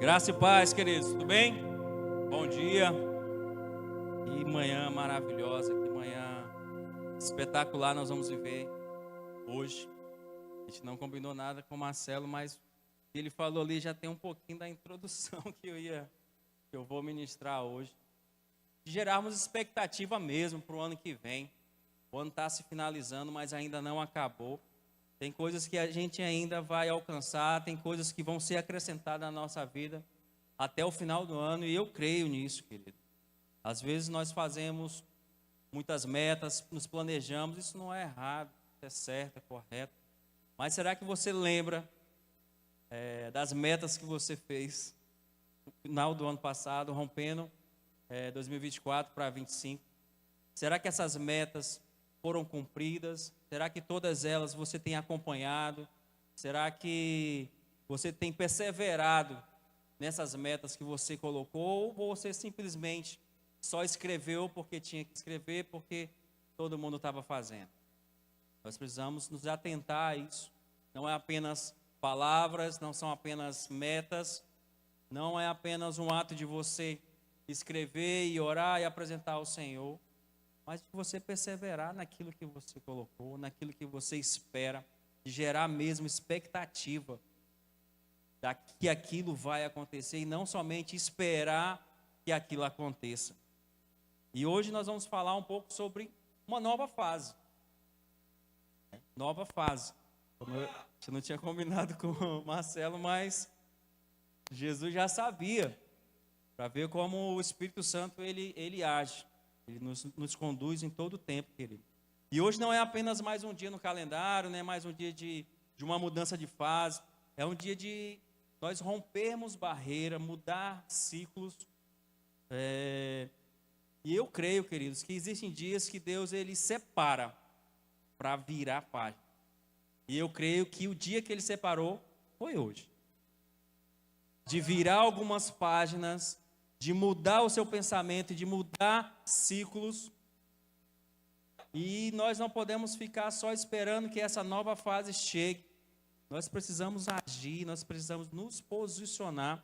Graça e paz, queridos, tudo bem? Bom dia. Que manhã maravilhosa, que manhã espetacular nós vamos viver hoje. A gente não combinou nada com o Marcelo, mas ele falou ali já tem um pouquinho da introdução que eu vou ministrar hoje. De gerarmos expectativa mesmo para o ano que vem. O ano está se finalizando, mas ainda não acabou. Tem coisas que a gente ainda vai alcançar, tem coisas que vão ser acrescentadas na nossa vida até o final do ano, e eu creio nisso, querido. Às vezes nós fazemos muitas metas, nos planejamos, isso não é errado, isso é certo, é correto. Mas será que você lembra das metas que você fez no final do ano passado, rompendo 2024 para 2025? Será que essas metas foram cumpridas? Será que todas elas você tem acompanhado? Será que você tem perseverado nessas metas que você colocou? Ou você simplesmente só escreveu porque tinha que escrever, porque todo mundo estava fazendo? Nós precisamos nos atentar a isso. Não é apenas palavras, não são apenas metas, não é apenas um ato de você escrever e orar e apresentar ao Senhor, mas de você perseverar naquilo que você colocou, naquilo que você espera, de gerar mesmo expectativa que aquilo vai acontecer e não somente esperar que aquilo aconteça. E hoje nós vamos falar um pouco sobre uma nova fase. Nova fase. Eu não tinha combinado com o Marcelo, mas Jesus já sabia, para ver como o Espírito Santo ele age. Ele nos conduz em todo o tempo, querido. E hoje não é apenas mais um dia no calendário, né? Mais um dia de uma mudança de fase. É um dia de nós rompermos barreira, mudar ciclos. E eu creio, queridos, que existem dias que Deus ele separa para virar a página. E eu creio que o dia que Ele separou foi hoje. De virar algumas páginas, de mudar o seu pensamento, de mudar ciclos. E nós não podemos ficar só esperando que essa nova fase chegue. Nós precisamos agir, nós precisamos nos posicionar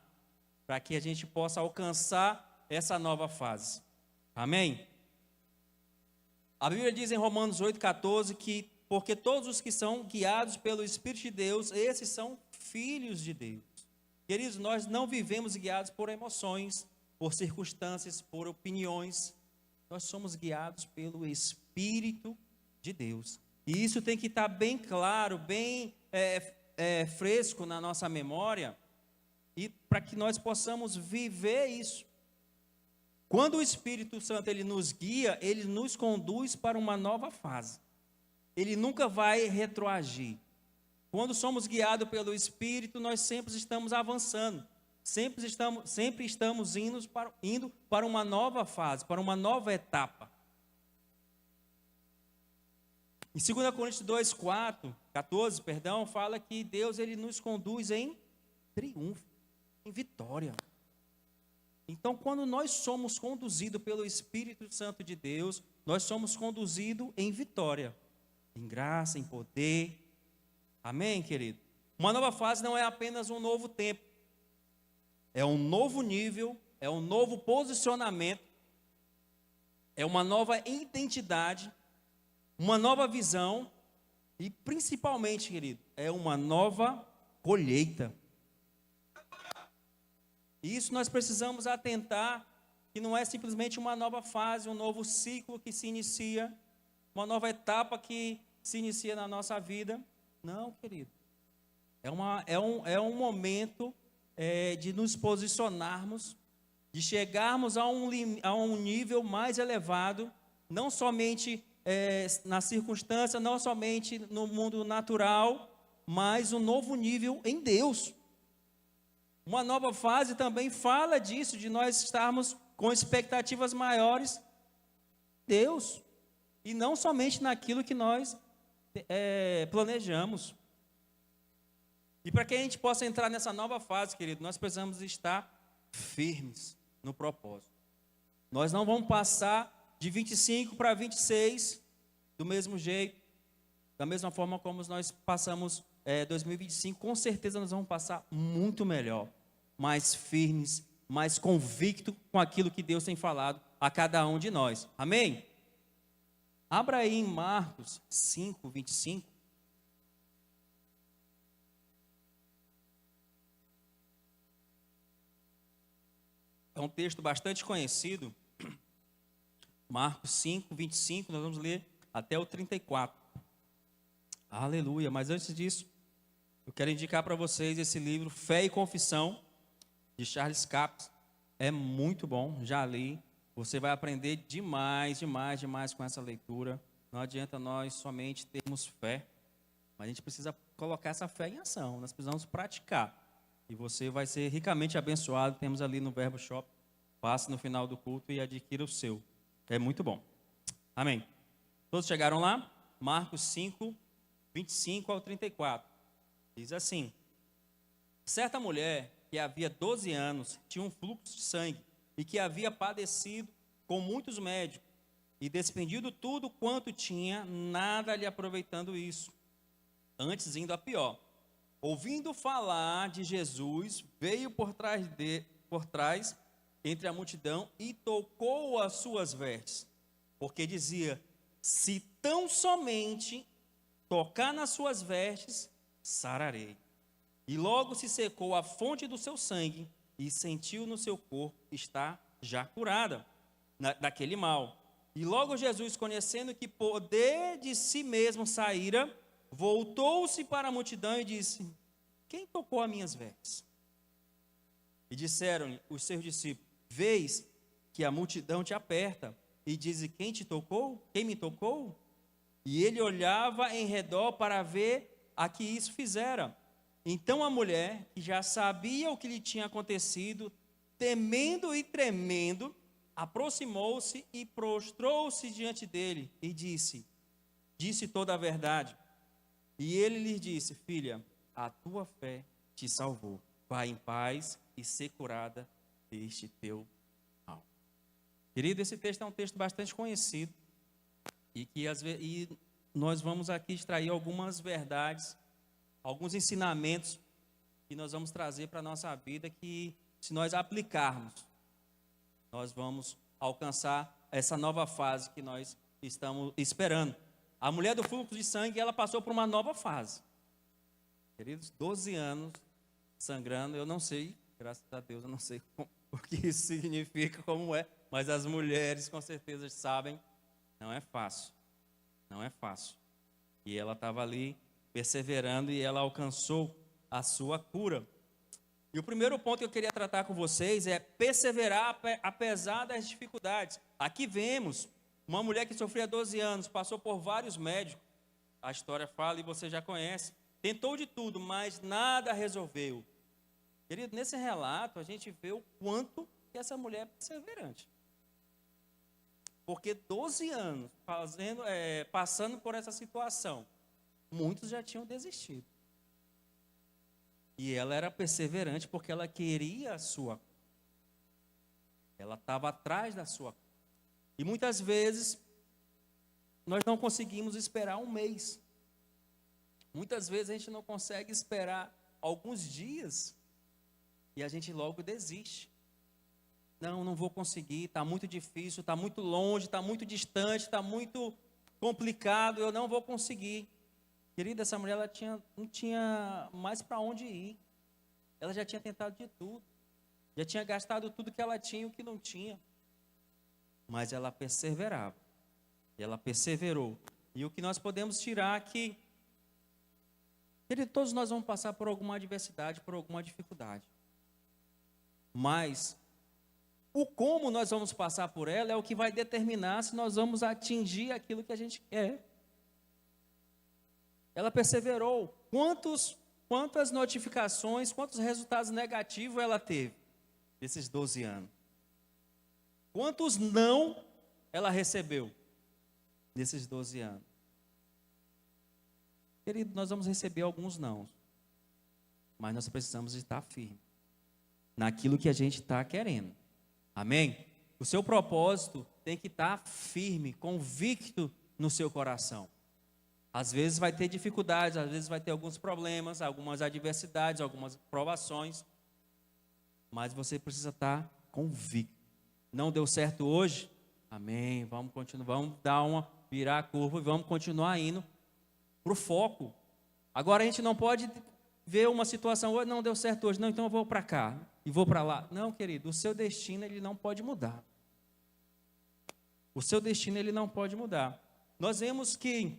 para que a gente possa alcançar essa nova fase. Amém? A Bíblia diz em Romanos 8,14 que porque todos os que são guiados pelo Espírito de Deus, esses são filhos de Deus. Queridos, nós não vivemos guiados por emoções, por circunstâncias, por opiniões. Nós somos guiados pelo Espírito de Deus. E isso tem que estar bem claro, bem fresco na nossa memória, e para que nós possamos viver isso. Quando o Espírito Santo ele nos guia, ele nos conduz para uma nova fase. Ele nunca vai retroagir. Quando somos guiados pelo Espírito, nós sempre estamos avançando. Sempre estamos indo para uma nova fase, para uma nova etapa. Em 2 Coríntios 14, fala que Deus ele nos conduz em triunfo, em vitória. Então, quando nós somos conduzidos pelo Espírito Santo de Deus, nós somos conduzidos em vitória, em graça, em poder. Amém, querido? Uma nova fase não é apenas um novo tempo. É um novo nível, é um novo posicionamento, é uma nova identidade, uma nova visão e, principalmente, querido, é uma nova colheita. E isso nós precisamos atentar, que não é simplesmente uma nova fase, um novo ciclo que se inicia, uma nova etapa que se inicia na nossa vida. Não, querido. É um momento de nos posicionarmos, de chegarmos a um nível mais elevado, não somente na circunstância, não somente no mundo natural, mas um novo nível em Deus. Uma nova fase também fala disso, de nós estarmos com expectativas maiores em Deus, e não somente naquilo que nós planejamos. E para que a gente possa entrar nessa nova fase, querido, nós precisamos estar firmes no propósito. Nós não vamos passar de 25 para 26 do mesmo jeito, da mesma forma como nós passamos 2025, com certeza nós vamos passar muito melhor. mais firmes, mais convictos com aquilo que Deus tem falado a cada um de nós. Amém? Abra aí em Marcos 5, 25. É um texto bastante conhecido. Marcos 5, 25, nós vamos ler até o 34. Aleluia. Mas antes disso, eu quero indicar para vocês esse livro, Fé e Confissão, de Charles Capps. É muito bom, já li. Você vai aprender demais, demais, demais com essa leitura. Não adianta nós somente termos fé, mas a gente precisa colocar essa fé em ação. Nós precisamos praticar. E você vai ser ricamente abençoado. Temos ali no Verbo Shop. Passe no final do culto e adquira o seu. É muito bom. Amém. Todos chegaram lá? Marcos 5, 25 ao 34. Diz assim: certa mulher que havia 12 anos tinha um fluxo de sangue e que havia padecido com muitos médicos e despendido tudo quanto tinha, nada lhe aproveitando isso, antes indo a pior. Ouvindo falar de Jesus, veio por trás entre a multidão e tocou as suas vestes, porque dizia: se tão somente tocar nas suas vestes, sararei. E logo se secou a fonte do seu sangue e sentiu no seu corpo estar já curada daquele mal. E logo Jesus, conhecendo que poder de si mesmo saíra, voltou-se para a multidão e disse: quem tocou as minhas vestes? E disseram-lhe os seus discípulos: vês que a multidão te aperta e diz: quem te tocou? Quem me tocou? E ele olhava em redor para ver a que isso fizera. Então a mulher, que já sabia o que lhe tinha acontecido, temendo e tremendo, aproximou-se e prostrou-se diante dele e disse toda a verdade. E ele lhe disse: filha, a tua fé te salvou. Vai em paz e ser curada deste teu mal. Querido, esse texto é um texto bastante conhecido e nós vamos aqui extrair algumas verdades, alguns ensinamentos que nós vamos trazer para a nossa vida, que se nós aplicarmos, nós vamos alcançar essa nova fase que nós estamos esperando. A mulher do fluxo de sangue, ela passou por uma nova fase. Queridos, 12 anos sangrando, eu não sei, graças a Deus, eu não sei o que isso significa, como é, mas as mulheres com certeza sabem, não é fácil, não é fácil. E ela estava ali perseverando e ela alcançou a sua cura. E o primeiro ponto que eu queria tratar com vocês é perseverar apesar das dificuldades. Aqui vemos uma mulher que sofria 12 anos, passou por vários médicos, a história fala e você já conhece, tentou de tudo, mas nada resolveu. Querido, nesse relato a gente vê o quanto que essa mulher é perseverante. Porque 12 anos passando por essa situação, muitos já tinham desistido. E ela era perseverante porque ela queria a sua. Ela estava atrás da sua. E muitas vezes nós não conseguimos esperar um mês. Muitas vezes a gente não consegue esperar alguns dias e a gente logo desiste. Não vou conseguir, está muito difícil, está muito longe, está muito distante, está muito complicado, eu não vou conseguir. Querida, essa mulher não tinha mais para onde ir. Ela já tinha tentado de tudo. Já tinha gastado tudo que ela tinha e o que não tinha. Mas ela perseverava. E ela perseverou. E o que nós podemos tirar aqui, querido, todos nós vamos passar por alguma adversidade, por alguma dificuldade. Mas o como nós vamos passar por ela é o que vai determinar se nós vamos atingir aquilo que a gente quer. Ela perseverou. Quantas notificações, quantos resultados negativos ela teve nesses 12 anos? Quantos não ela recebeu nesses 12 anos? Querido, nós vamos receber alguns não, mas nós precisamos estar firmes naquilo que a gente está querendo. Amém? O seu propósito tem que estar firme, convicto no seu coração. Às vezes vai ter dificuldades, às vezes vai ter alguns problemas, algumas adversidades, algumas provações. mas você precisa estar convicto. Não deu certo hoje? Amém. Vamos continuar, vamos virar a curva e vamos continuar indo para o foco. Agora a gente não pode ver uma situação, hoje não deu certo hoje, não, então eu vou para cá e vou para lá. Não, querido, o seu destino ele não pode mudar. O seu destino ele não pode mudar. Nós vemos que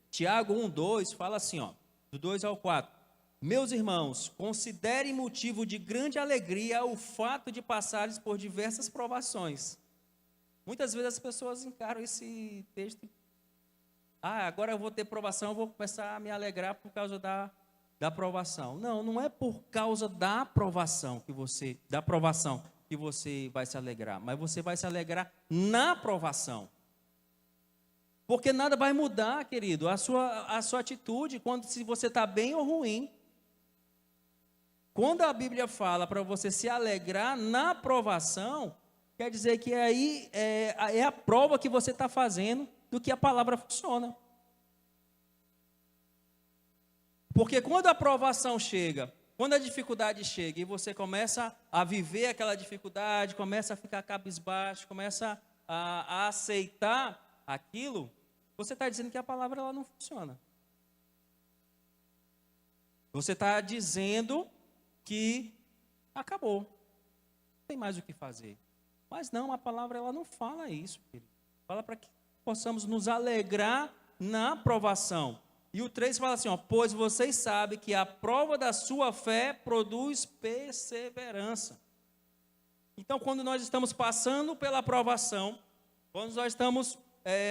Tiago 1:2 fala assim, ó, do 2 ao 4. Meus irmãos, considerem motivo de grande alegria o fato de passares por diversas provações. Muitas vezes as pessoas encaram esse texto. Agora eu vou ter provação, eu vou começar a me alegrar por causa da provação. Não, não é por causa da provação que você vai se alegrar, mas você vai se alegrar na provação. Porque nada vai mudar, querido, a sua atitude, se você está bem ou ruim. Quando a Bíblia fala para você se alegrar na provação, quer dizer que aí é a prova que você está fazendo do que a palavra funciona. Porque quando a provação chega, quando a dificuldade chega e você começa a viver aquela dificuldade, começa a ficar cabisbaixo, começa a aceitar aquilo, você está dizendo que a palavra ela não funciona. Você está dizendo que acabou, não tem mais o que fazer. Mas não, a palavra ela não fala isso, querido. Fala para que possamos nos alegrar na provação. E o 3 fala assim, ó, pois vocês sabem que a prova da sua fé produz perseverança. Então, quando nós estamos passando pela provação, quando nós estamos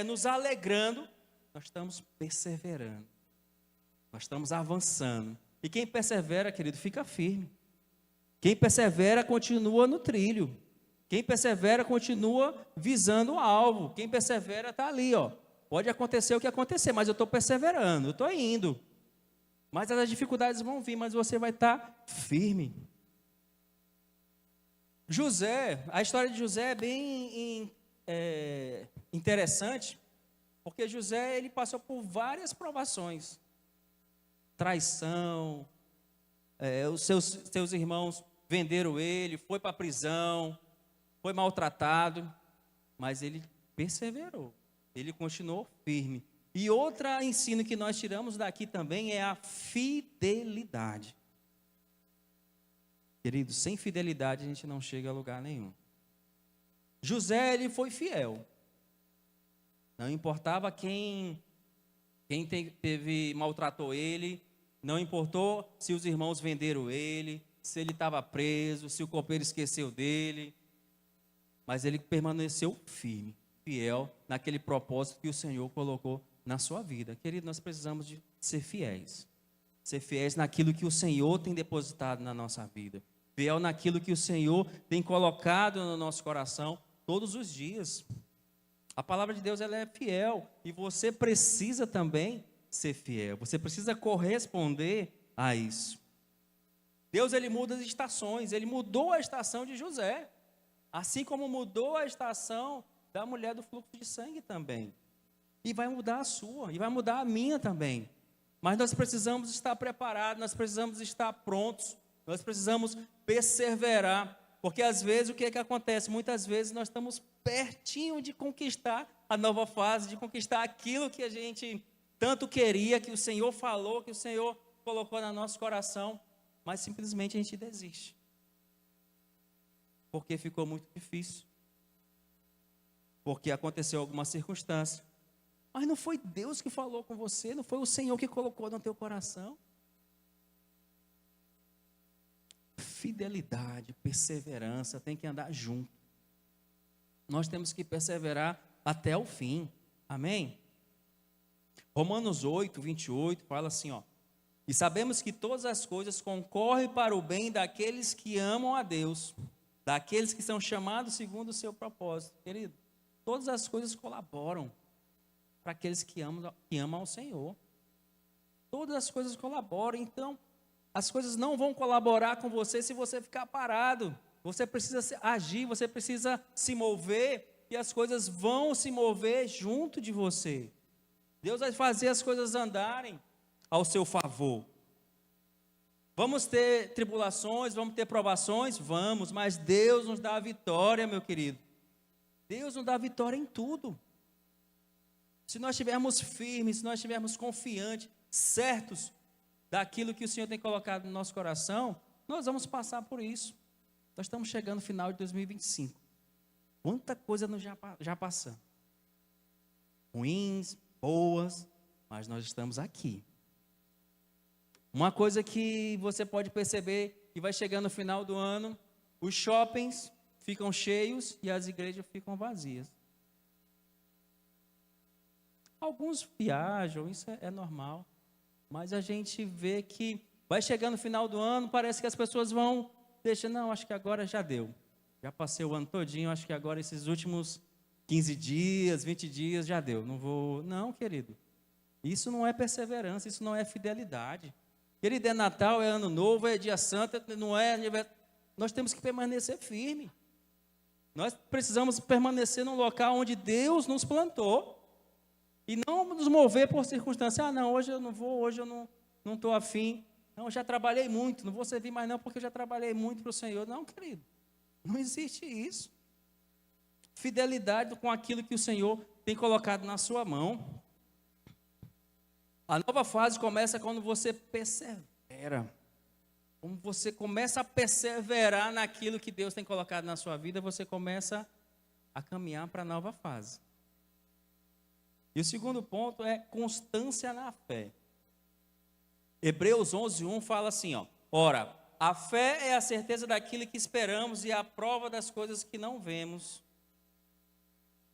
nos alegrando, nós estamos perseverando, nós estamos avançando. E quem persevera, querido, fica firme. Quem persevera continua no trilho. Quem persevera continua visando o alvo. Quem persevera está ali, ó. Pode acontecer o que acontecer, mas eu estou perseverando, eu estou indo. Mas as dificuldades vão vir, mas você vai estar firme. José, a história de José é bem interessante, porque José ele passou por várias provações. Traição, os seus irmãos venderam ele, foi para a prisão, foi maltratado, mas ele perseverou, ele continuou firme. E outro ensino que nós tiramos daqui também é a fidelidade. Querido, sem fidelidade a gente não chega a lugar nenhum. José, ele foi fiel. Não importava quem maltratou ele, não importou se os irmãos venderam ele, se ele estava preso, se o copeiro esqueceu dele, mas ele permaneceu firme, fiel naquele propósito que o Senhor colocou na sua vida. Querido, nós precisamos de ser fiéis naquilo que o Senhor tem depositado na nossa vida, fiel naquilo que o Senhor tem colocado no nosso coração todos os dias. A palavra de Deus ela é fiel e você precisa também ser fiel, você precisa corresponder a isso. Deus ele muda as estações, ele mudou a estação de José, assim como mudou a estação da mulher do fluxo de sangue também. E vai mudar a sua, e vai mudar a minha também. Mas nós precisamos estar preparados, nós precisamos estar prontos, nós precisamos perseverar, porque às vezes o que é que acontece? Muitas vezes nós estamos pertinho de conquistar a nova fase, de conquistar aquilo que a gente tanto queria, que o Senhor falou, que o Senhor colocou no nosso coração, mas simplesmente a gente desiste, porque ficou muito difícil, porque aconteceu alguma circunstância, mas não foi Deus que falou com você, não foi o Senhor que colocou no teu coração. Fidelidade, perseverança, tem que andar junto. Nós temos que perseverar até o fim, amém? Romanos 8, 28, fala assim, ó. E sabemos que todas as coisas concorrem para o bem daqueles que amam a Deus, daqueles que são chamados segundo o seu propósito. Querido, todas as coisas colaboram para aqueles que amam ao Senhor. Todas as coisas colaboram, então as coisas não vão colaborar com você se você ficar parado. Você precisa agir, você precisa se mover, e as coisas vão se mover junto de você. Deus vai fazer as coisas andarem ao seu favor. Vamos ter tribulações, vamos ter provações? Vamos, mas Deus nos dá a vitória, meu querido. Deus nos dá a vitória em tudo. Se nós estivermos firmes, se nós estivermos confiantes, certos daquilo que o Senhor tem colocado no nosso coração, nós vamos passar por isso. Nós estamos chegando no final de 2025. Quanta coisa nós já passamos. Ruins, boas, mas nós estamos aqui. Uma coisa que você pode perceber, que vai chegando no final do ano, os shoppings ficam cheios e as igrejas ficam vazias. Alguns viajam, isso é normal, mas a gente vê que vai chegando no final do ano, parece que as pessoas vão deixando, não, acho que agora já deu. Já passei o ano todinho, acho que agora esses últimos 15 dias, 20 dias já deu. Não vou, não, querido. Isso não é perseverança, isso não é fidelidade. Querido, é Natal, é Ano Novo, é Dia Santo, não é aniversário. Nós temos que permanecer firme. Nós precisamos permanecer num local onde Deus nos plantou. E não nos mover por circunstância. Ah, não, hoje eu não vou, hoje eu não estou afim. Não, eu já trabalhei muito, não vou servir mais não, porque eu já trabalhei muito para o Senhor. Não, querido, não existe isso. Fidelidade com aquilo que o Senhor tem colocado na sua mão. A nova fase começa quando você persevera. Quando você começa a perseverar naquilo que Deus tem colocado na sua vida, você começa a caminhar para a nova fase. E o segundo ponto é constância na fé. Hebreus 11:1 fala assim, ó: ora, a fé é a certeza daquilo que esperamos e a prova das coisas que não vemos.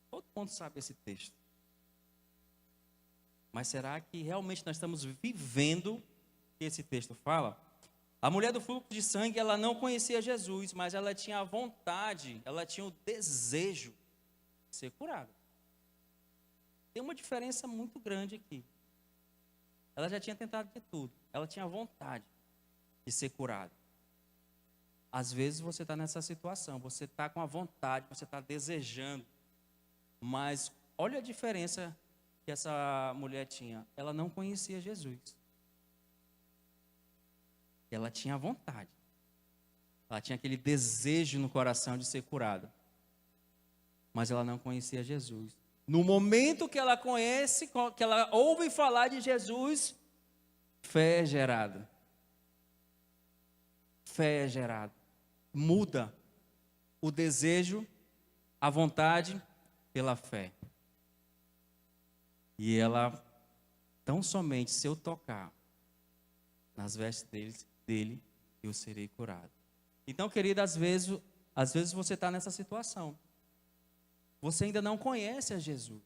Todo mundo sabe esse texto. Mas será que realmente nós estamos vivendo o que esse texto fala? A mulher do fluxo de sangue, ela não conhecia Jesus, mas ela tinha a vontade, ela tinha o desejo de ser curada. Tem uma diferença muito grande aqui. Ela já tinha tentado de tudo. Ela tinha vontade de ser curada. Às vezes você está nessa situação. Você está com a vontade, você está desejando. Mas olha a diferença que essa mulher tinha. Ela não conhecia Jesus. Ela tinha vontade. Ela tinha aquele desejo no coração de ser curada. Mas ela não conhecia Jesus. No momento que ela conhece, que ela ouve falar de Jesus, fé é gerada. Fé é gerada. Muda o desejo, a vontade pela fé. E ela, tão somente se eu tocar nas vestes dele, eu serei curado. Então, querida, às vezes você está nessa situação. Você ainda não conhece a Jesus.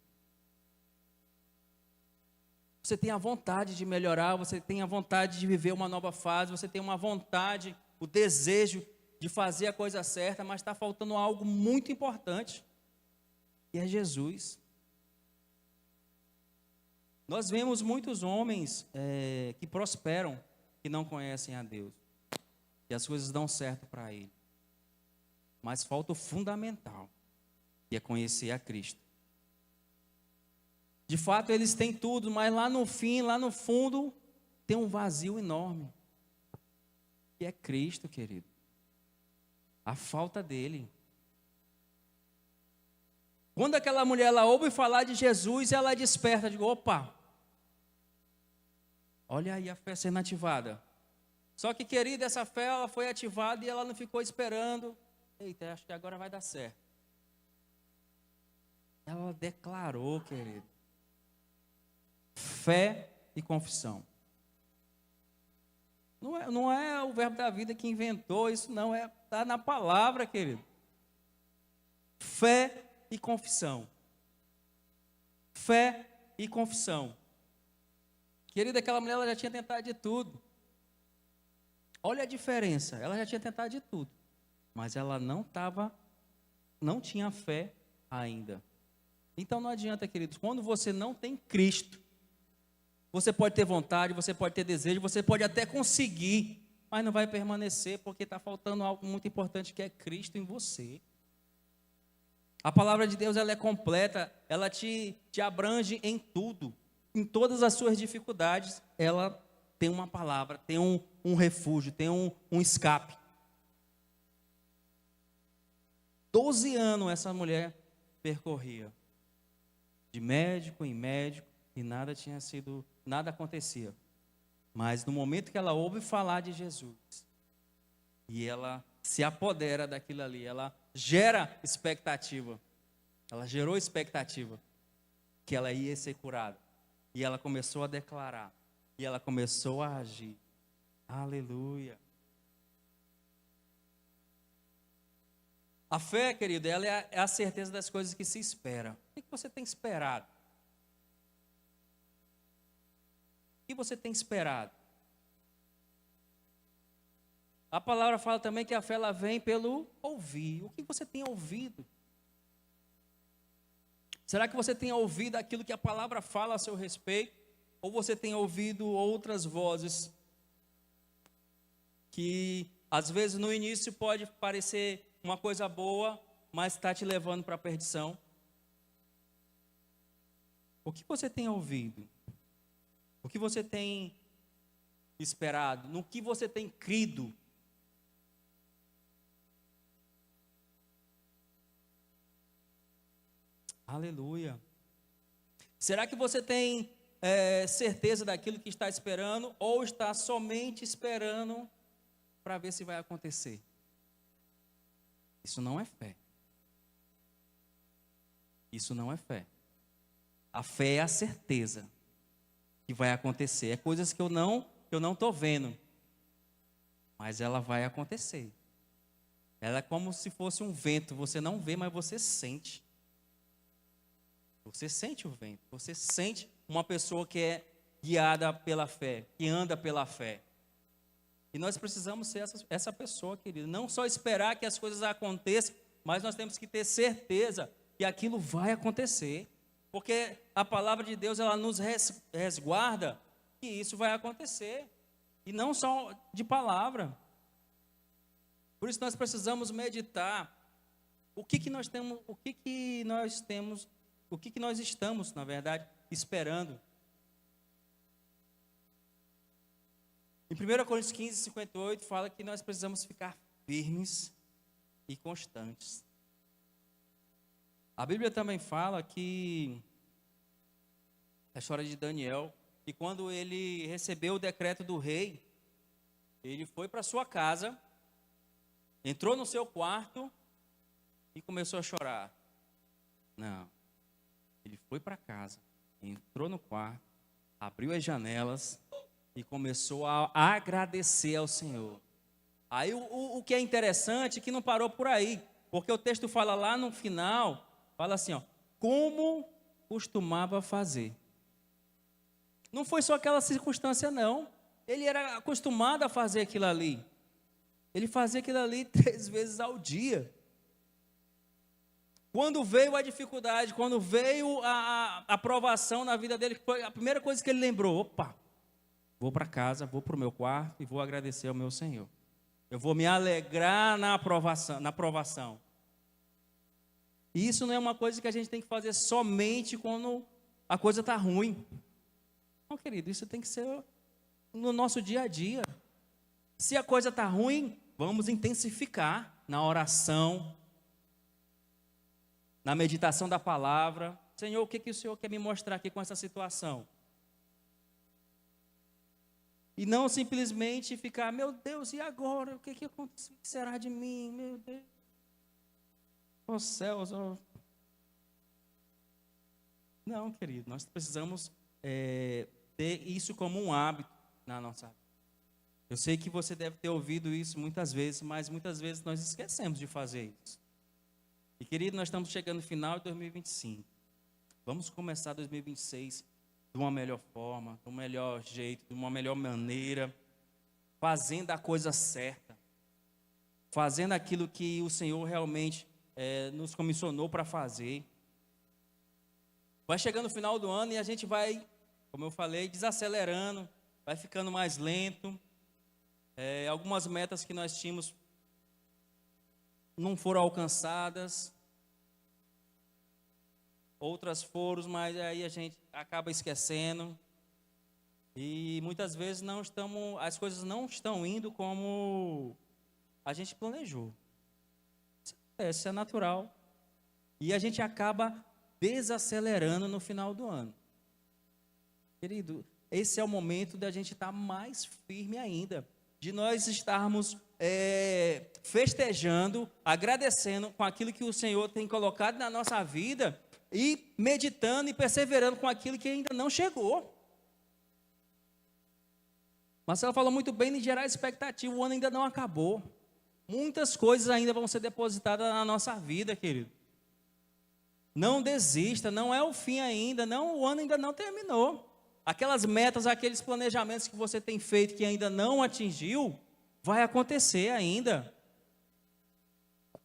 Você tem a vontade de melhorar, você tem a vontade de viver uma nova fase, você tem uma vontade, o desejo de fazer a coisa certa, mas está faltando algo muito importante, que é Jesus. Nós vemos muitos homens que prosperam, que não conhecem a Deus, e as coisas dão certo para ele. Mas falta o fundamental, que é conhecer a Cristo. De fato, eles têm tudo, mas lá no fim, lá no fundo, tem um vazio enorme. Que é Cristo, querido. A falta dele. Quando aquela mulher ela ouve falar de Jesus, ela desperta, digo, opa, olha aí a fé sendo ativada. Só que, querida, essa fé ela foi ativada e ela não ficou esperando. Eita, acho que agora vai dar certo. Ela declarou, querido. Fé e confissão. Não é o verbo da vida que inventou isso, não. Está na palavra, querido. Fé e confissão. Fé e confissão. Querida, aquela mulher ela já tinha tentado de tudo. Olha a diferença. Ela já tinha tentado de tudo. Mas ela não tinha fé ainda. Então não adianta, queridos, quando você não tem Cristo, você pode ter vontade, você pode ter desejo, você pode até conseguir, mas não vai permanecer, porque está faltando algo muito importante, que é Cristo em você. A palavra de Deus ela é completa, ela te abrange em tudo, em todas as suas dificuldades, ela tem uma palavra, tem um refúgio, tem um escape. 12 anos essa mulher percorria, de médico em médico, e nada acontecia. Mas no momento que ela ouve falar de Jesus, e ela se apodera daquilo ali, ela gera expectativa. Ela gerou expectativa que ela ia ser curada. E ela começou a declarar. E ela começou a agir. Aleluia. A fé, querido, ela é a certeza das coisas que se espera. O que você tem esperado? O que você tem esperado? A palavra fala também que a fé ela vem pelo ouvir. O que você tem ouvido? Será que você tem ouvido aquilo que a palavra fala a seu respeito? Ou você tem ouvido outras vozes que às vezes no início pode parecer uma coisa boa, mas está te levando para a perdição? O que você tem ouvido? O que você tem esperado? No que você tem crido? Aleluia. Será que você tem certeza daquilo que está esperando, ou está somente esperando para ver se vai acontecer? Isso não é fé. Isso não é fé. A fé é a certeza que vai acontecer. É coisas que eu não estou vendo, mas ela vai acontecer. Ela é como se fosse um vento. Você não vê, mas você sente. Você sente o vento. Você sente uma pessoa que é guiada pela fé, que anda pela fé. E nós precisamos ser essa pessoa, querido. Não só esperar que as coisas aconteçam, mas nós temos que ter certeza que aquilo vai acontecer. Porque a palavra de Deus, ela nos resguarda que isso vai acontecer. E não só de palavra. Por isso nós precisamos meditar o que nós temos, o que nós estamos, na verdade, esperando. Em 1 Coríntios 15, 58, fala que nós precisamos ficar firmes e constantes. A Bíblia também fala que, a história de Daniel, que quando ele recebeu o decreto do rei, ele foi para sua casa, entrou no seu quarto e começou a chorar. Não, ele foi para casa, entrou no quarto, abriu as janelas e começou a agradecer ao Senhor. Aí o que é interessante é que não parou por aí, porque o texto fala lá no final, fala assim, ó, como costumava fazer. Não foi só aquela circunstância, não. Ele era acostumado a fazer aquilo ali. Ele fazia aquilo ali 3 vezes ao dia. Quando veio a dificuldade, quando veio a provação na vida dele, foi a primeira coisa que ele lembrou: opa, vou para casa, vou para o meu quarto e vou agradecer ao meu Senhor. Eu vou me alegrar na provação. E isso não é uma coisa que a gente tem que fazer somente quando a coisa está ruim. Não, querido, isso tem que ser no nosso dia a dia. Se a coisa está ruim, vamos intensificar na oração, na meditação da palavra. Senhor, o que o Senhor quer me mostrar aqui com essa situação? E não simplesmente ficar, meu Deus, e agora? O que aconteceu? O que será de mim? Meu Deus. Oh céus, oh. Não, querido, nós precisamos ter isso como um hábito na nossa vida. Eu sei que você deve ter ouvido isso muitas vezes, mas muitas vezes nós esquecemos de fazer isso. E, querido, nós estamos chegando no final de 2025. Vamos começar 2026 de uma melhor forma, de um melhor jeito, de uma melhor maneira, fazendo a coisa certa, fazendo aquilo que o Senhor realmente nos comissionou para fazer. Vai chegando o final do ano e a gente vai, como eu falei, desacelerando, vai ficando mais lento. Algumas metas que nós tínhamos não foram alcançadas, outras foram, mas aí a gente acaba esquecendo. E muitas vezes as coisas não estão indo como a gente planejou. Isso é natural. E a gente acaba desacelerando no final do ano. Querido, esse é o momento da gente estar mais firme ainda, de nós estarmos festejando, agradecendo com aquilo que o Senhor tem colocado na nossa vida e meditando e perseverando com aquilo que ainda não chegou. Marcelo falou muito bem em gerar expectativa, o ano ainda não acabou. Muitas coisas ainda vão ser depositadas na nossa vida, querido. Não desista, não é o fim ainda, o ano ainda não terminou. Aquelas metas, aqueles planejamentos que você tem feito que ainda não atingiu, vai acontecer ainda.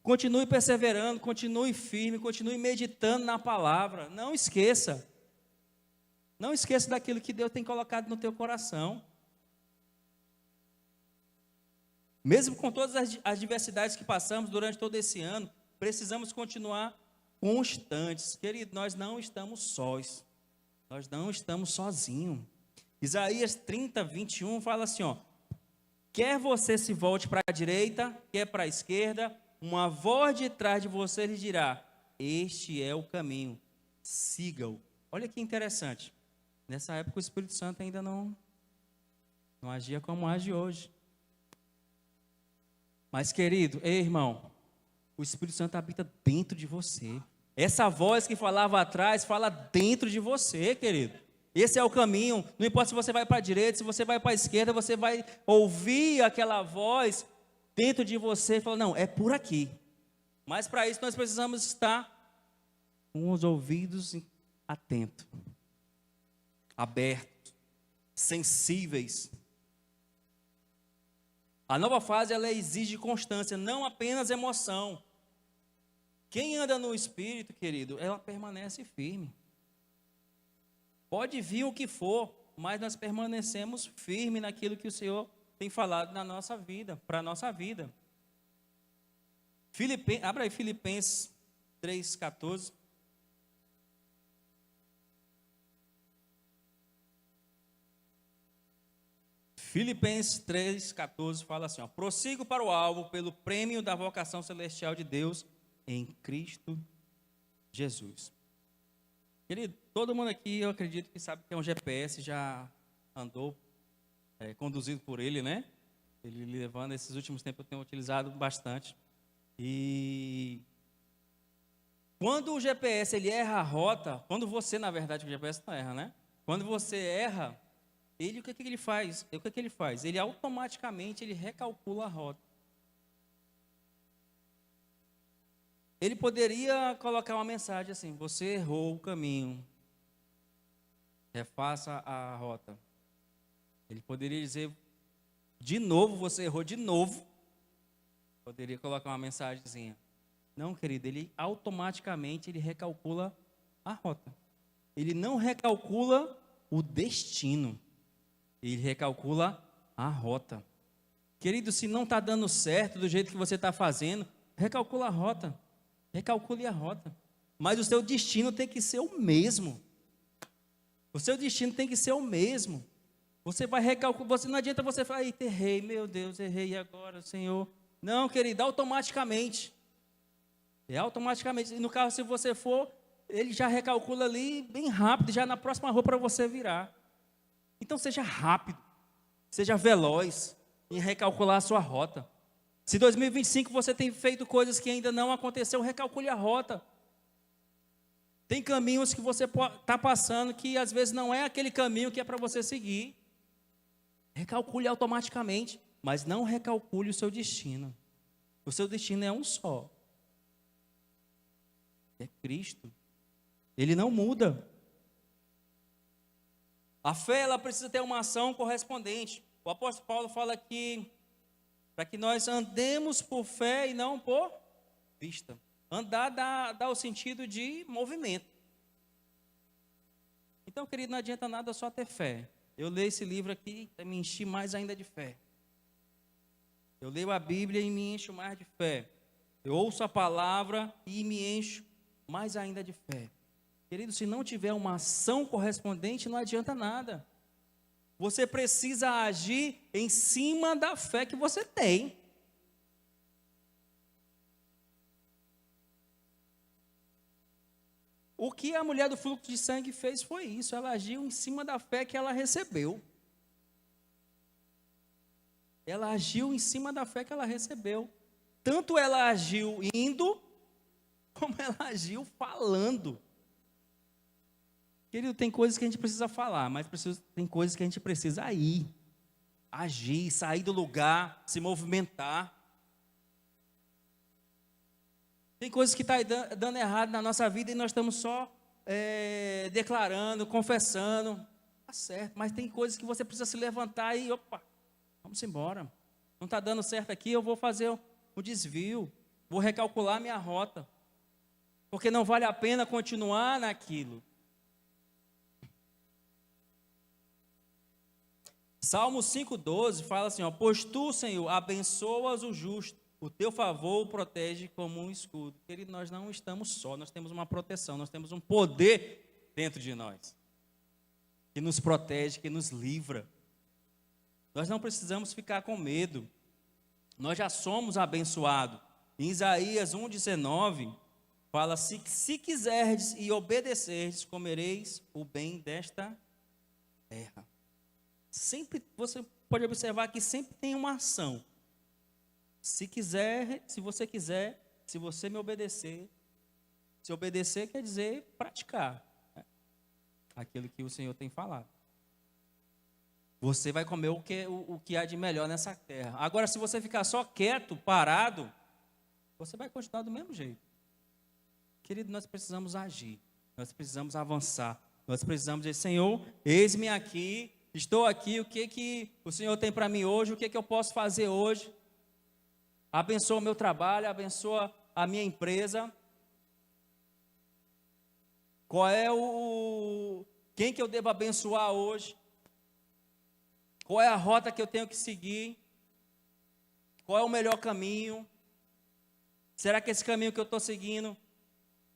Continue perseverando, continue firme, continue meditando na palavra. Não esqueça. Não esqueça daquilo que Deus tem colocado no teu coração. Mesmo com todas as adversidades que passamos durante todo esse ano, precisamos continuar constantes. Querido, nós não estamos sós. Nós não estamos sozinhos. Isaías 30, 21 fala assim, ó. Quer você se volte para a direita, quer para a esquerda, uma voz de trás de você lhe dirá, este é o caminho, siga-o. Olha que interessante. Nessa época o Espírito Santo ainda não agia como age hoje. Mas, querido, ei, irmão, o Espírito Santo habita dentro de você. Essa voz que falava atrás, fala dentro de você, querido. Esse é o caminho. Não importa se você vai para a direita, se você vai para a esquerda, você vai ouvir aquela voz dentro de você e falar, não, é por aqui. Mas para isso nós precisamos estar com os ouvidos atentos, abertos, sensíveis. A nova fase, ela exige constância, não apenas emoção. Quem anda no Espírito, querido, ela permanece firme. Pode vir o que for, mas nós permanecemos firmes naquilo que o Senhor tem falado na nossa vida, para a nossa vida. Abra aí Filipenses 3,14. Filipenses 3,14 fala assim, ó, prossigo para o alvo pelo prêmio da vocação celestial de Deus em Cristo Jesus. Querido, todo mundo aqui, eu acredito que sabe que é um GPS, já andou conduzido por ele, né? Ele levando, esses últimos tempos eu tenho utilizado bastante. E quando o GPS ele erra a rota, quando você, na verdade, o GPS não erra, né? Quando você erra, o que ele faz? Ele automaticamente recalcula a rota. Ele poderia colocar uma mensagem assim, você errou o caminho, refaça a rota. Ele poderia dizer, de novo, você errou de novo. Poderia colocar uma mensagenzinha. Não, querido, ele automaticamente recalcula a rota. Ele não recalcula o destino. Ele recalcula a rota. Querido, se não está dando certo do jeito que você está fazendo, recalcula a rota. Recalcule a rota. Mas o seu destino tem que ser o mesmo. O seu destino tem que ser o mesmo. Você vai recalcular, não adianta você falar, errei, meu Deus, errei agora, Senhor. Não, querido, automaticamente. Automaticamente. E no carro, se você for, ele já recalcula ali bem rápido, já na próxima rua para você virar. Então seja rápido, seja veloz em recalcular a sua rota. Se 2025 você tem feito coisas que ainda não aconteceu, recalcule a rota. Tem caminhos que você está passando que às vezes não é aquele caminho que é para você seguir. Recalcule automaticamente, mas não recalcule o seu destino. O seu destino é um só. É Cristo. Ele não muda. A fé, ela precisa ter uma ação correspondente. O apóstolo Paulo fala que para que nós andemos por fé e não por vista. Andar dá o sentido de movimento. Então, querido, não adianta nada só ter fé. Eu leio esse livro aqui e me enchi mais ainda de fé. Eu leio a Bíblia e me encho mais de fé. Eu ouço a palavra e me encho mais ainda de fé. Querido, se não tiver uma ação correspondente, não adianta nada. Você precisa agir em cima da fé que você tem. O que a mulher do fluxo de sangue fez foi isso. Ela agiu em cima da fé que ela recebeu. Ela agiu em cima da fé que ela recebeu. Tanto ela agiu indo, como ela agiu falando. Querido, tem coisas que a gente precisa falar, mas tem coisas que a gente precisa ir, agir, sair do lugar, se movimentar. Tem coisas que estão dando errado na nossa vida e nós estamos só declarando, confessando. Tá certo, mas tem coisas que você precisa se levantar e, opa, vamos embora. Não está dando certo aqui, eu vou fazer um desvio, vou recalcular minha rota, porque não vale a pena continuar naquilo. Salmo 5,12 fala assim, ó, pois tu, Senhor, abençoas o justo, o teu favor o protege como um escudo. Querido, nós não estamos só, nós temos uma proteção, nós temos um poder dentro de nós, que nos protege, que nos livra. Nós não precisamos ficar com medo, nós já somos abençoados. Em Isaías 1,19, fala, se quiserdes e obedecerdes, comereis o bem desta terra. Sempre, você pode observar que sempre tem uma ação. Se você quiser, se você me obedecer, se obedecer quer dizer praticar, né? Aquilo que o Senhor tem falado. Você vai comer o que há de melhor nessa terra. Agora, se você ficar só quieto, parado, você vai continuar do mesmo jeito. Querido, nós precisamos agir, nós precisamos avançar, nós precisamos dizer, Senhor, eis-me aqui, estou aqui, o que o Senhor tem para mim hoje, o que eu posso fazer hoje? Abençoa o meu trabalho, abençoa a minha empresa. Qual é quem que eu devo abençoar hoje? Qual é a rota que eu tenho que seguir? Qual é o melhor caminho? Será que esse caminho que eu estou seguindo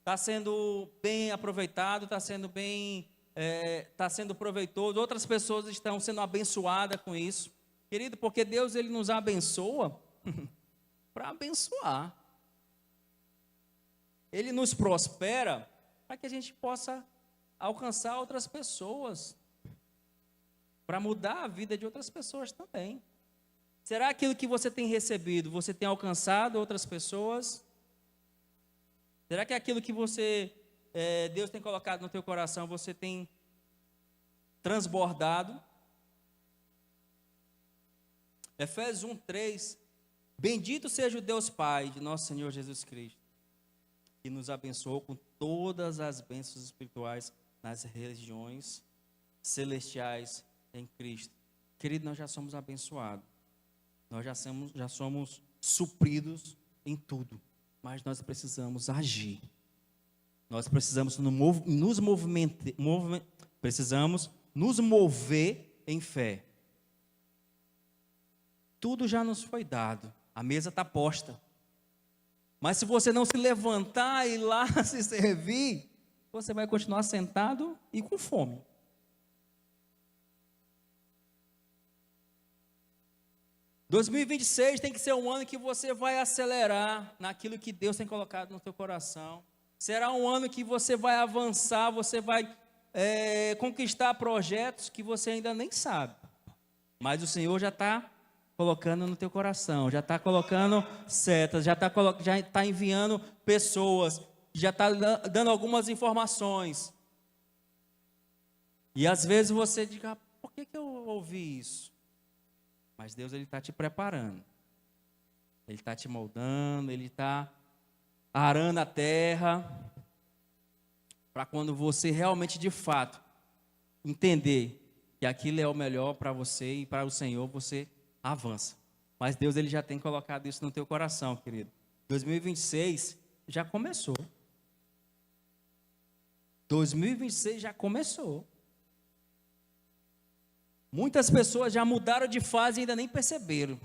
está sendo bem aproveitado, está sendo proveitoso? Outras pessoas estão sendo abençoadas com isso. Querido, porque Deus ele nos abençoa para abençoar. Ele nos prospera para que a gente possa alcançar outras pessoas, para mudar a vida de outras pessoas também. Será aquilo que você tem recebido, você tem alcançado outras pessoas? Será que aquilo que Deus tem colocado no teu coração, você tem transbordado? Efésios 1:3, bendito seja o Deus Pai de nosso Senhor Jesus Cristo, que nos abençoou com todas as bênçãos espirituais nas regiões celestiais em Cristo. Querido, nós já somos abençoados, nós já somos supridos em tudo, mas nós precisamos agir, nós precisamos precisamos nos mover em fé. Tudo já nos foi dado, a mesa está posta, mas se você não se levantar e ir lá se servir, você vai continuar sentado e com fome. Em 2026 tem que ser um ano que você vai acelerar naquilo que Deus tem colocado no teu coração. Será um ano que você vai avançar, você vai conquistar projetos que você ainda nem sabe. Mas o Senhor já está colocando no teu coração, já está colocando setas, já está enviando pessoas, já está dando algumas informações. E às vezes você diz, por que eu ouvi isso? Mas Deus ele está te preparando, Ele está te moldando, Ele está arando a terra, para quando você realmente de fato entender que aquilo é o melhor para você e para o Senhor, você avança. Mas Deus ele já tem colocado isso no teu coração, querido. 2026 já começou. 2026 já começou. Muitas pessoas já mudaram de fase e ainda nem perceberam.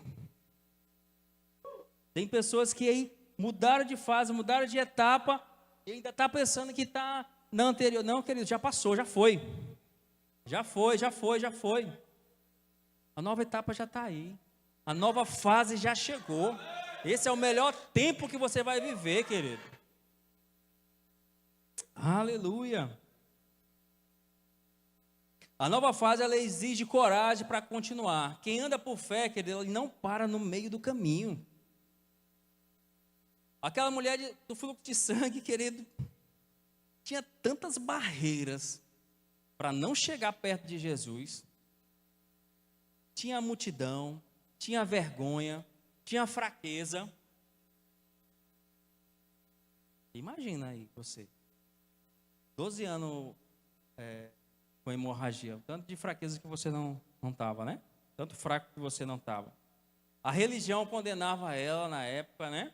Tem pessoas que aí mudaram de fase, mudaram de etapa e ainda está pensando que está na anterior. Não, querido, já passou, já foi. Já foi. A nova etapa já está aí. A nova fase já chegou. Esse é o melhor tempo que você vai viver, querido. Aleluia. A nova fase, ela exige coragem para continuar. Quem anda por fé, querido, ele não para no meio do caminho. Aquela mulher do fluxo de sangue, querido, tinha tantas barreiras para não chegar perto de Jesus. Tinha a multidão, tinha a vergonha, tinha a fraqueza. Imagina aí você, 12 anos com hemorragia, o tanto de fraqueza que você não estava, né? Tanto fraco que você não estava. A religião condenava ela na época, né?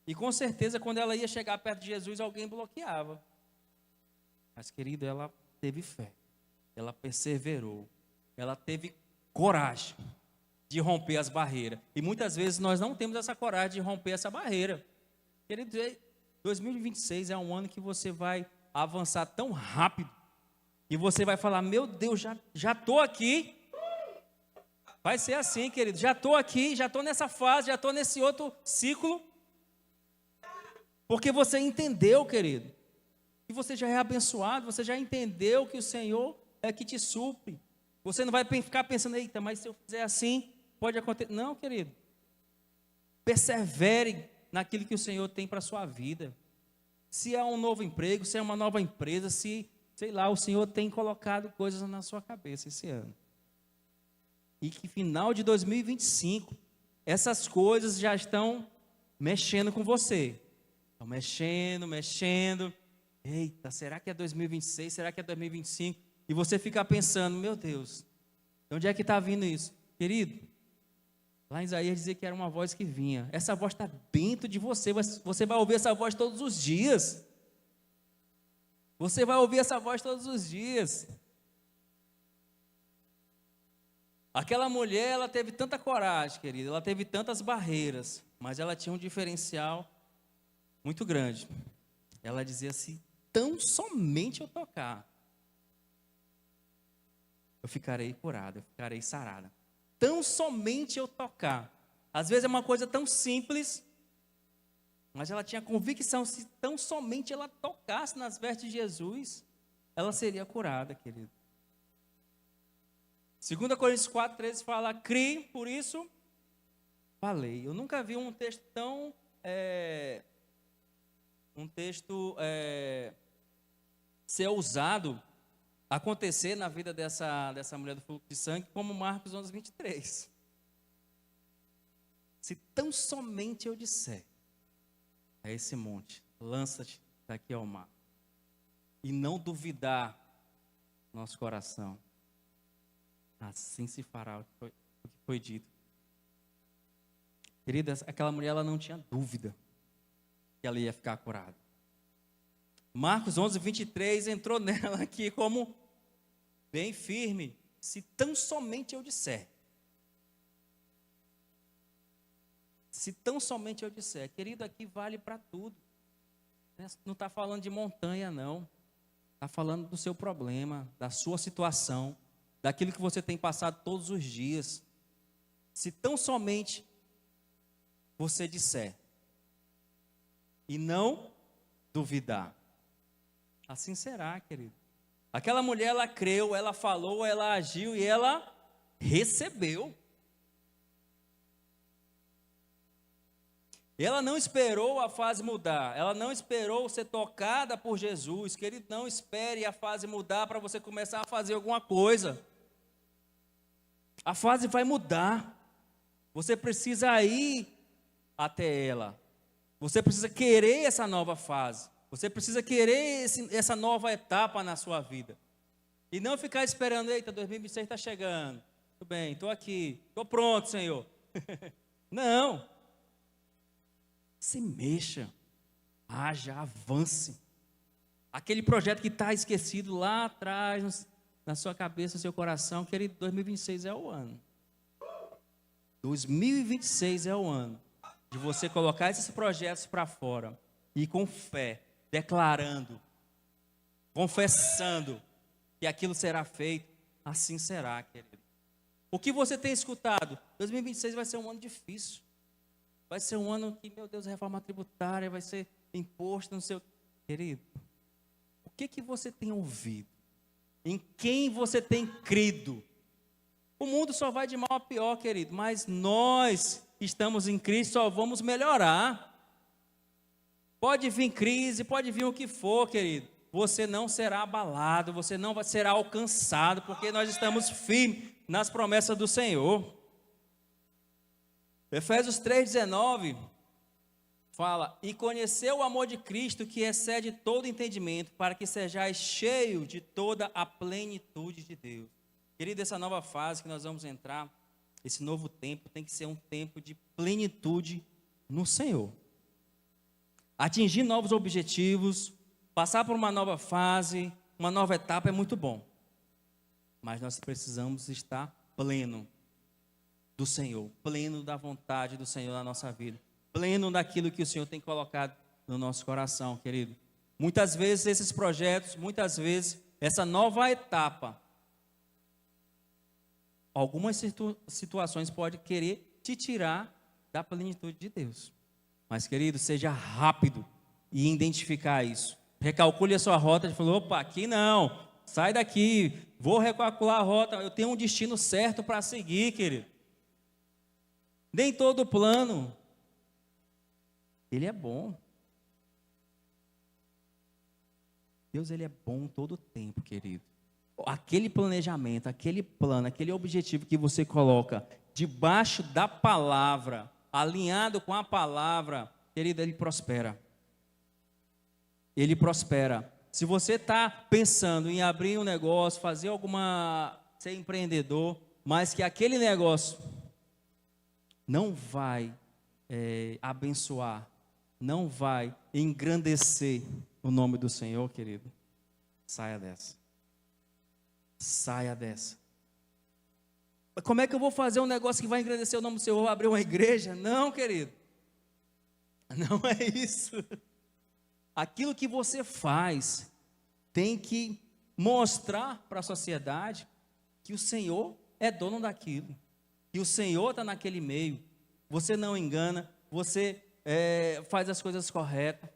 E com certeza, quando ela ia chegar perto de Jesus, alguém bloqueava. Mas, querido, ela teve fé. Ela perseverou. Ela teve coragem de romper as barreiras. E muitas vezes nós não temos essa coragem de romper essa barreira. Querido, 2026 é um ano que você vai avançar tão rápido. E você vai falar, meu Deus, já estou aqui. Vai ser assim, querido. Já estou aqui, já estou nessa fase, já estou nesse outro ciclo. Porque você entendeu, querido, que você já é abençoado, você já entendeu que o Senhor é que te supre. Você não vai ficar pensando, eita, mas se eu fizer assim, pode acontecer. Não, querido. Persevere naquilo que o Senhor tem para a sua vida. Se é um novo emprego, se é uma nova empresa, se, sei lá, o Senhor tem colocado coisas na sua cabeça esse ano. E que final de 2025, essas coisas já estão mexendo com você. Estão mexendo. Eita, será que é 2026? Será que é 2025? E você fica pensando, meu Deus, de onde é que está vindo isso? Querido, lá em Isaías dizia que era uma voz que vinha. Essa voz está dentro de você. Você vai ouvir essa voz todos os dias. Você vai ouvir essa voz todos os dias. Aquela mulher, ela teve tanta coragem, querida. Ela teve tantas barreiras. Mas ela tinha um diferencial muito grande. Ela dizia assim, tão somente eu tocar, eu ficarei curada, eu ficarei sarada. Tão somente eu tocar. Às vezes é uma coisa tão simples, mas ela tinha convicção, se tão somente ela tocasse nas vestes de Jesus, ela seria curada, querido. 2 Coríntios 4:13 fala, crie, por isso falei. Eu nunca vi um texto tão... ser usado, acontecer na vida dessa mulher do fluxo de sangue, como Marcos 11:23. Se tão somente eu disser a esse monte, lança-te daqui ao mar, e não duvidar no nosso coração, assim se fará o que foi dito. Queridas, aquela mulher, ela não tinha dúvida que ela ia ficar curada. Marcos 11:23 entrou nela aqui como bem firme. Se tão somente eu disser. Se tão somente eu disser. Querido, aqui vale para tudo. Não está falando de montanha, não. Está falando do seu problema, da sua situação, daquilo que você tem passado todos os dias. Se tão somente você disser. E não duvidar. Assim será, querido. Aquela mulher, ela creu, ela falou, ela agiu e ela recebeu. Ela não esperou a fase mudar. Ela não esperou ser tocada por Jesus. Querido, não espere a fase mudar para você começar a fazer alguma coisa. A fase vai mudar. Você precisa ir até ela. Você precisa querer essa nova fase. Você precisa querer essa nova etapa na sua vida. E não ficar esperando, eita, 2026 está chegando. Tudo bem, estou aqui. Estou pronto, Senhor. Não. Se mexa. Haja, avance. Aquele projeto que está esquecido lá atrás, na sua cabeça, no seu coração, querido, 2026 é o ano. 2026 é o ano de você colocar esses projetos para fora e com fé, declarando, confessando que aquilo será feito. assim será, querido. O que você tem escutado? 2026 vai ser um ano difícil. Vai ser um ano que, meu Deus, reforma tributária, vai ser imposto, não sei o que. Querido, o que você tem ouvido? Em quem você tem crido? O mundo só vai de mal a pior, querido, mas nós estamos em Cristo, só vamos melhorar. Pode vir crise, pode vir o que for, querido. Você não será abalado, você não será alcançado, porque nós estamos firmes nas promessas do Senhor. Efésios 3,19 fala: e conheceu o amor de Cristo que excede todo entendimento, para que sejais cheio de toda a plenitude de Deus. Querido, essa nova fase que nós vamos entrar, esse novo tempo, tem que ser um tempo de plenitude no Senhor. Atingir novos objetivos, passar por uma nova fase, uma nova etapa é muito bom. Mas nós precisamos estar pleno do Senhor, pleno da vontade do Senhor na nossa vida, pleno daquilo que o Senhor tem colocado no nosso coração, querido. Muitas vezes esses projetos, muitas vezes essa nova etapa, algumas situações podem querer te tirar da plenitude de Deus. Mas, querido, seja rápido em identificar isso. Recalcule a sua rota e falou: opa, aqui não, sai daqui, vou recalcular a rota, eu tenho um destino certo para seguir, querido. Nem todo plano, ele é bom. Deus, ele é bom todo o tempo, querido. Aquele planejamento, aquele plano, aquele objetivo que você coloca debaixo da palavra, alinhado com a palavra, querido, ele prospera. Ele prospera. Se você está pensando em abrir um negócio, ser empreendedor, mas que aquele negócio não vai abençoar, não vai engrandecer o nome do Senhor, querido, saia dessa. Saia dessa. Como é que eu vou fazer um negócio que vai engrandecer o nome do Senhor? Vou abrir uma igreja? Não, querido. Não é isso. Aquilo que você faz tem que mostrar para a sociedade que o Senhor é dono daquilo, que o Senhor está naquele meio. Você não engana, você faz as coisas corretas.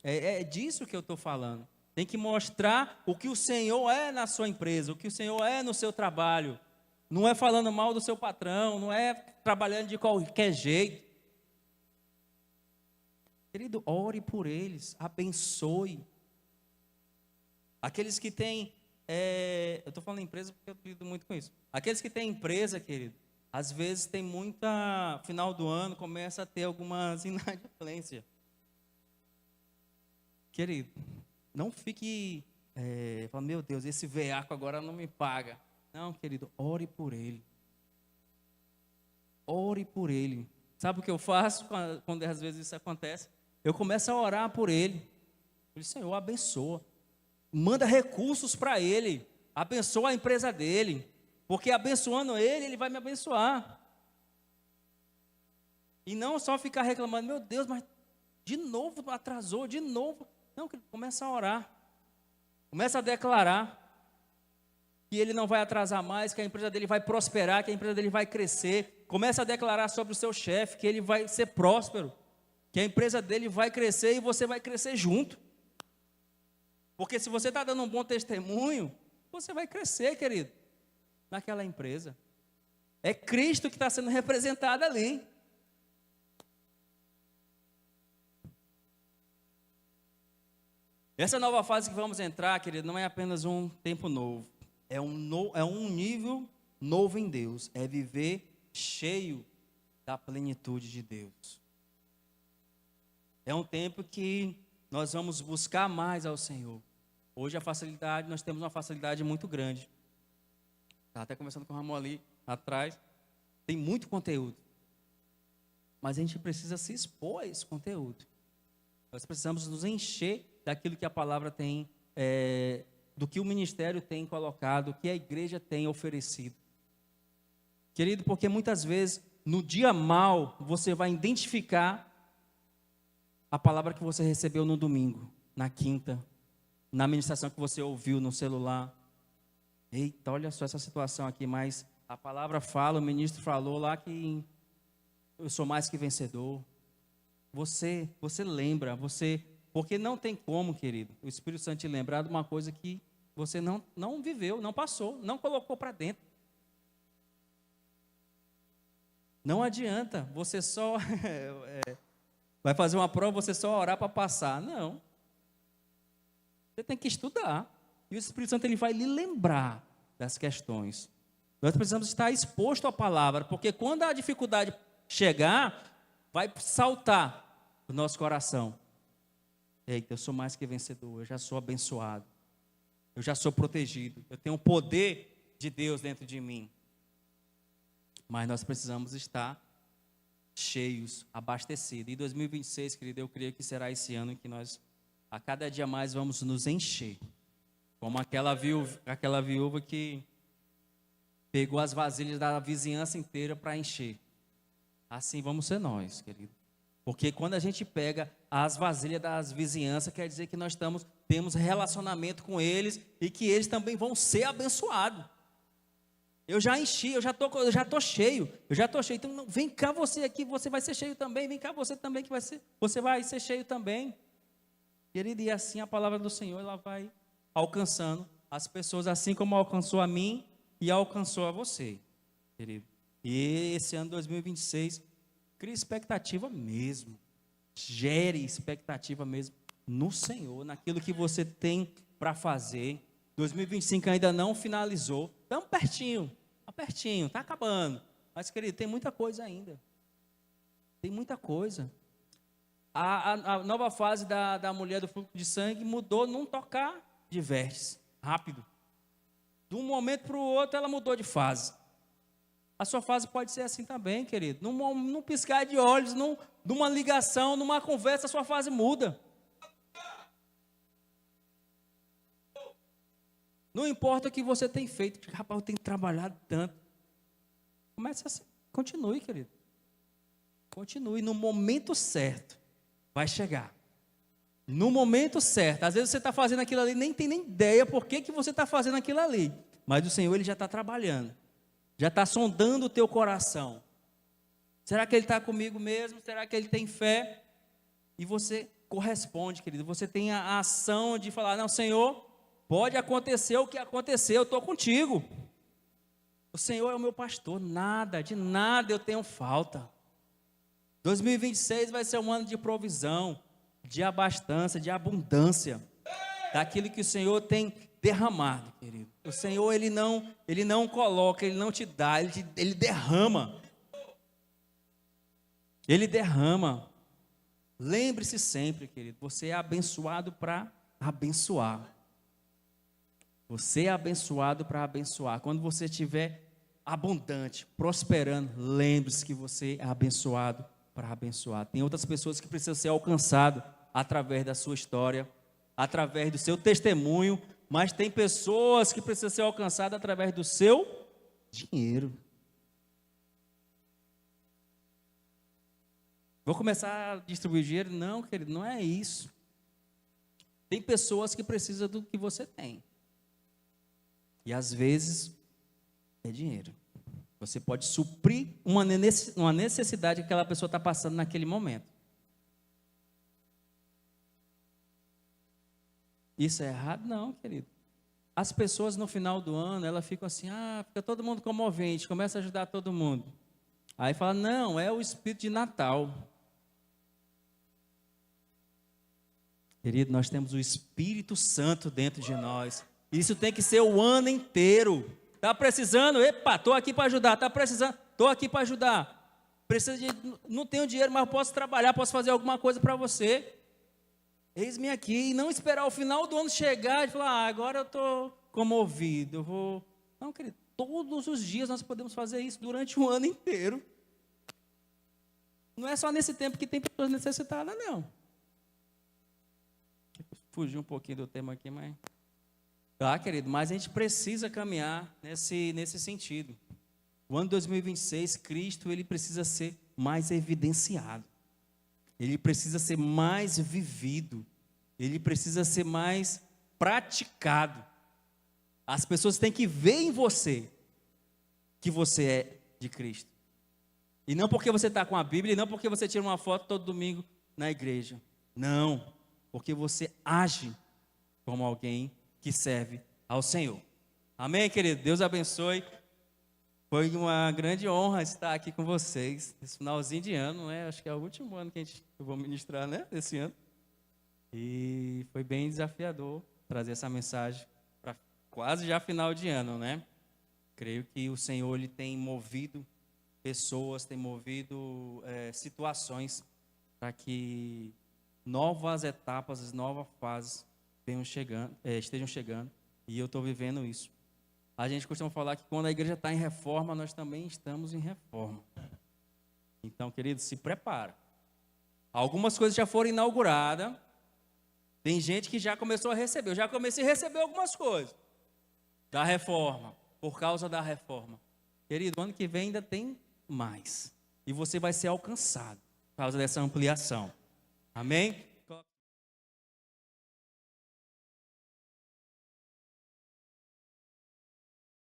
É disso que eu estou falando. Tem que mostrar o que o Senhor é na sua empresa, o que o Senhor é no seu trabalho. Não é falando mal do seu patrão, não é trabalhando de qualquer jeito. Querido, ore por eles, abençoe. Aqueles que têm, eu estou falando empresa porque eu lido muito com isso. Aqueles que têm empresa, querido, às vezes tem muita, final do ano, começa a ter algumas inadimplências. Querido, não fique falando: meu Deus, esse veaco agora não me paga. Não, querido, ore por ele. Ore por ele. Sabe o que eu faço quando às vezes isso acontece? Eu começo a orar por ele. Eu digo: Senhor, abençoa. Manda recursos para ele. Abençoa a empresa dele. Porque abençoando ele, ele vai me abençoar. E não só ficar reclamando: meu Deus, mas de novo atrasou, de novo. Não, começa a orar. Começa a declarar que ele não vai atrasar mais, que a empresa dele vai prosperar, que a empresa dele vai crescer. Começa a declarar sobre o seu chefe que ele vai ser próspero, que a empresa dele vai crescer e você vai crescer junto. Porque se você está dando um bom testemunho, você vai crescer, querido, naquela empresa. É Cristo que está sendo representado ali. Essa nova fase que vamos entrar, querido, não é apenas um tempo novo. É um nível novo em Deus. É viver cheio da plenitude de Deus. É um tempo que nós vamos buscar mais ao Senhor. Hoje nós temos uma facilidade muito grande. Estava até conversando com o Ramon ali atrás. Tem muito conteúdo. Mas a gente precisa se expor a esse conteúdo. Nós precisamos nos encher daquilo que a palavra tem, do que o ministério tem colocado, do que a igreja tem oferecido. Querido, porque muitas vezes, no dia mau, você vai identificar a palavra que você recebeu no domingo, na quinta, na ministração que você ouviu no celular. Eita, olha só essa situação aqui, mas a palavra fala, o ministro falou lá que eu sou mais que vencedor. Você lembra, porque não tem como, querido, o Espírito Santo te lembrar de uma coisa que você não viveu, não passou, não colocou para dentro. Não adianta, você só vai fazer uma prova, você só orar para passar. Não. Você tem que estudar. E o Espírito Santo ele vai lhe lembrar das questões. Nós precisamos estar exposto à palavra, porque quando a dificuldade chegar, vai saltar o nosso coração. Eita, eu sou mais que vencedor, eu já sou abençoado. Eu já sou protegido. Eu tenho o poder de Deus dentro de mim. Mas nós precisamos estar cheios, abastecidos. E 2026, querido, eu creio que será esse ano em que nós, a cada dia mais, vamos nos encher. Como aquela viúva que pegou as vasilhas da vizinhança inteira para encher. Assim vamos ser nós, querido. Porque quando a gente pega as vasilhas das vizinhanças, quer dizer que nós temos relacionamento com eles e que eles também vão ser abençoados. Eu já enchi, eu já tô cheio. Então vem cá você aqui, você vai ser cheio também. Vem cá você também que você vai ser cheio também. Querido, e assim a palavra do Senhor ela vai alcançando as pessoas, assim como alcançou a mim e alcançou a você, querido. E esse ano 2026, crie expectativa mesmo. Gere expectativa mesmo no Senhor, naquilo que você tem para fazer. 2025 ainda não finalizou. Estamos pertinho, está acabando. Mas, querido, tem muita coisa ainda. Tem muita coisa. A nova fase da mulher do fluxo de sangue mudou num tocar de vestes, rápido. De um momento para o outro, ela mudou de fase. A sua fase pode ser assim também, querido. Num piscar de olhos, numa ligação, numa conversa, a sua fase muda. Não importa o que você tem feito. Rapaz, eu tenho trabalhado tanto. Comece assim. Continue, querido. Continue. No momento certo, vai chegar. No momento certo. Às vezes você está fazendo aquilo ali, nem tem nem ideia por que você está fazendo aquilo ali. Mas o Senhor, Ele já está trabalhando. Já está sondando o teu coração. Será que Ele está comigo mesmo? Será que Ele tem fé? E você corresponde, querido. Você tem a ação de falar, não, Senhor, pode acontecer o que acontecer, eu estou contigo. O Senhor é o meu pastor, de nada eu tenho falta. 2026 vai ser um ano de provisão, de abastança, de abundância, daquilo que o Senhor tem derramado, querido. O Senhor, Ele não coloca, Ele não te dá, Ele derrama. Ele derrama. Lembre-se sempre, querido, você é abençoado para abençoar. Você é abençoado para abençoar. Quando você estiver abundante, prosperando, lembre-se que você é abençoado para abençoar. Tem outras pessoas que precisam ser alcançadas através da sua história, através do seu testemunho, mas tem pessoas que precisam ser alcançadas através do seu dinheiro. Vou começar a distribuir dinheiro? Não, querido, não é isso. Tem pessoas que precisam do que você tem. E às vezes é dinheiro. Você pode suprir uma necessidade que aquela pessoa está passando naquele momento. Isso é errado? Não, querido. As pessoas no final do ano, elas ficam assim, fica todo mundo comovente, começa a ajudar todo mundo. Aí fala, não, é o espírito de Natal. Querido, nós temos o Espírito Santo dentro de nós. Isso tem que ser o ano inteiro. Está precisando? Epa, estou aqui para ajudar. Está precisando? Estou aqui para ajudar. Não tenho dinheiro, mas posso trabalhar, posso fazer alguma coisa para você. Eis-me aqui. E não esperar o final do ano chegar e falar, agora eu estou comovido. Não, querido, todos os dias nós podemos fazer isso durante o ano inteiro. Não é só nesse tempo que tem pessoas necessitadas, não. Fugi um pouquinho do tema aqui, mas... querido, mas a gente precisa caminhar nesse sentido. O ano 2026, Cristo, ele precisa ser mais evidenciado. Ele precisa ser mais vivido. Ele precisa ser mais praticado. As pessoas têm que ver em você que você é de Cristo. E não porque você está com a Bíblia, e não porque você tira uma foto todo domingo na igreja. Não, porque você age como alguém que serve ao Senhor. Amém, querido? Deus abençoe. Foi uma grande honra estar aqui com vocês. Esse finalzinho de ano, né? Acho que é o último ano que eu vou ministrar, né? Esse ano. E foi bem desafiador trazer essa mensagem para quase já final de ano, né? Creio que o Senhor ele tem movido pessoas, tem movido situações para que novas etapas, novas fases estejam chegando. E eu estou vivendo isso. A gente costuma falar que quando a igreja está em reforma, nós também estamos em reforma. Então, queridos, se prepara. Algumas coisas já foram inauguradas. Tem gente que já começou a receber. Eu já comecei a receber algumas coisas da reforma, por causa da reforma. Querido, ano que vem ainda tem mais. E você vai ser alcançado por causa dessa ampliação. Amém?